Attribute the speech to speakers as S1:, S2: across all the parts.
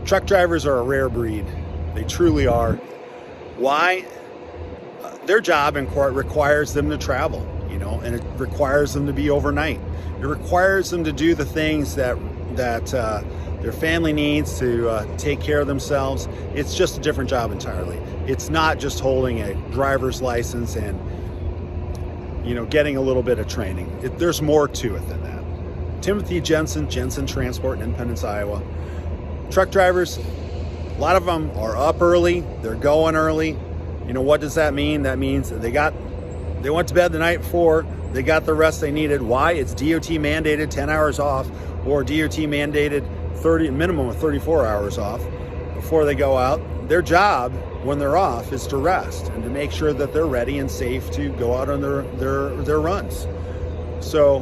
S1: Truck drivers are a rare breed. They truly are. Why? Their job in court requires them to travel, and it requires them to be overnight. It requires them to do the things that their family needs to take care of themselves. It's just a different job entirely. It's not just holding a driver's license and getting a little bit of training. There's more to it than that. Timothy Jensen, Jensen Transport in Independence, Iowa. Truck drivers, a lot of them are up early. They're going early. What does that mean? That means they went to bed the night before. They got the rest they needed. Why? It's DOT mandated 10 hours off, or DOT mandated minimum of 34 hours off before they go out. Their job when they're off is to rest and to make sure that they're ready and safe to go out on their runs. So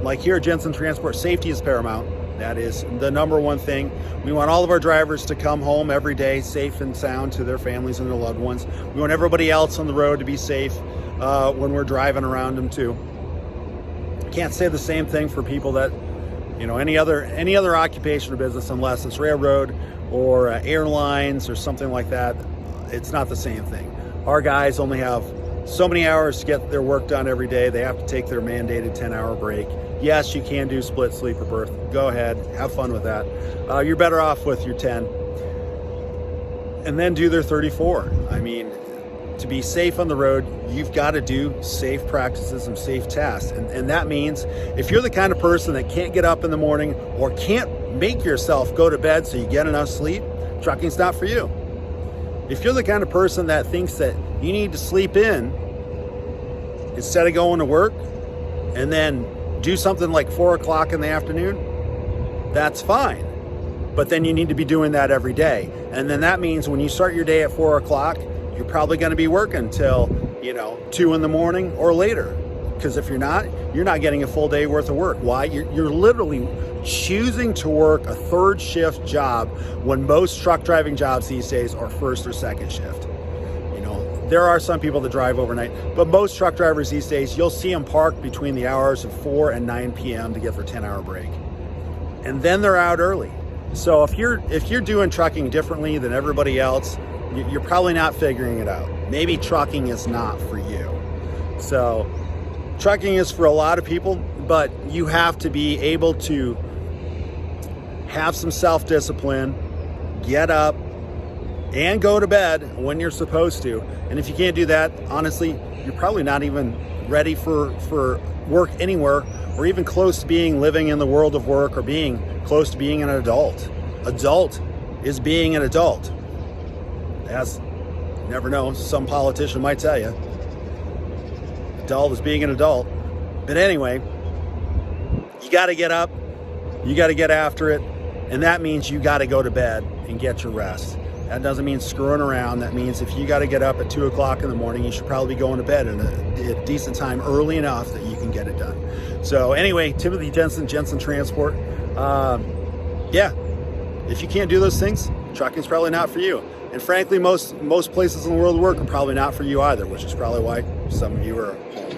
S1: like here at Jensen Transport, safety is paramount. That is the number one thing. We want all of our drivers to come home every day safe and sound to their families and their loved ones. We want everybody else on the road to be safe when we're driving around them too. Can't say the same thing for people that, any other occupation or business, unless it's railroad or airlines or something like that. It's not the same thing. Our guys only have so many hours to get their work done every day. They have to take their mandated 10-hour break. Yes, you can do split sleep or berth. Go ahead, have fun with that. You're better off with your 10. And then do their 34. I mean, to be safe on the road, you've got to do safe practices and safe tasks. And that means if you're the kind of person that can't get up in the morning or can't make yourself go to bed so you get enough sleep, trucking's not for you. If you're the kind of person that thinks that you need to sleep in instead of going to work and then do something like 4 o'clock in the afternoon, that's fine. But then you need to be doing that every day. And then that means when you start your day at 4 o'clock, you're probably going to be working till 2 in the morning or later. Because if you're not getting a full day worth of work. Why? You're literally choosing to work a third shift job when most truck driving jobs these days are first or second shift. There are some people that drive overnight, but most truck drivers these days, you'll see them parked between the hours of 4 and 9 p.m. to get their 10-hour break. And then they're out early. So if you're doing trucking differently than everybody else, you're probably not figuring it out. Maybe trucking is not for you. So trucking is for a lot of people, but you have to be able to have some self-discipline, get up, and go to bed when you're supposed to. And if you can't do that, honestly, you're probably not even ready for work anywhere, or even close to living in the world of work, or being close to being an adult. Adult is being an adult. As you never know, some politician might tell you. Adult is being an adult. But anyway, you got to get up, you got to get after it, and that means you got to go to bed and get your rest. That doesn't mean screwing around. That means if you got to get up at 2 o'clock in the morning, you should probably be going to bed at a decent time early enough that you can get it done. So anyway, Timothy Jensen, Jensen Transport. If you can't do those things, trucking's probably not for you. And frankly, most places in the world of work are probably not for you either, which is probably why some of you are home.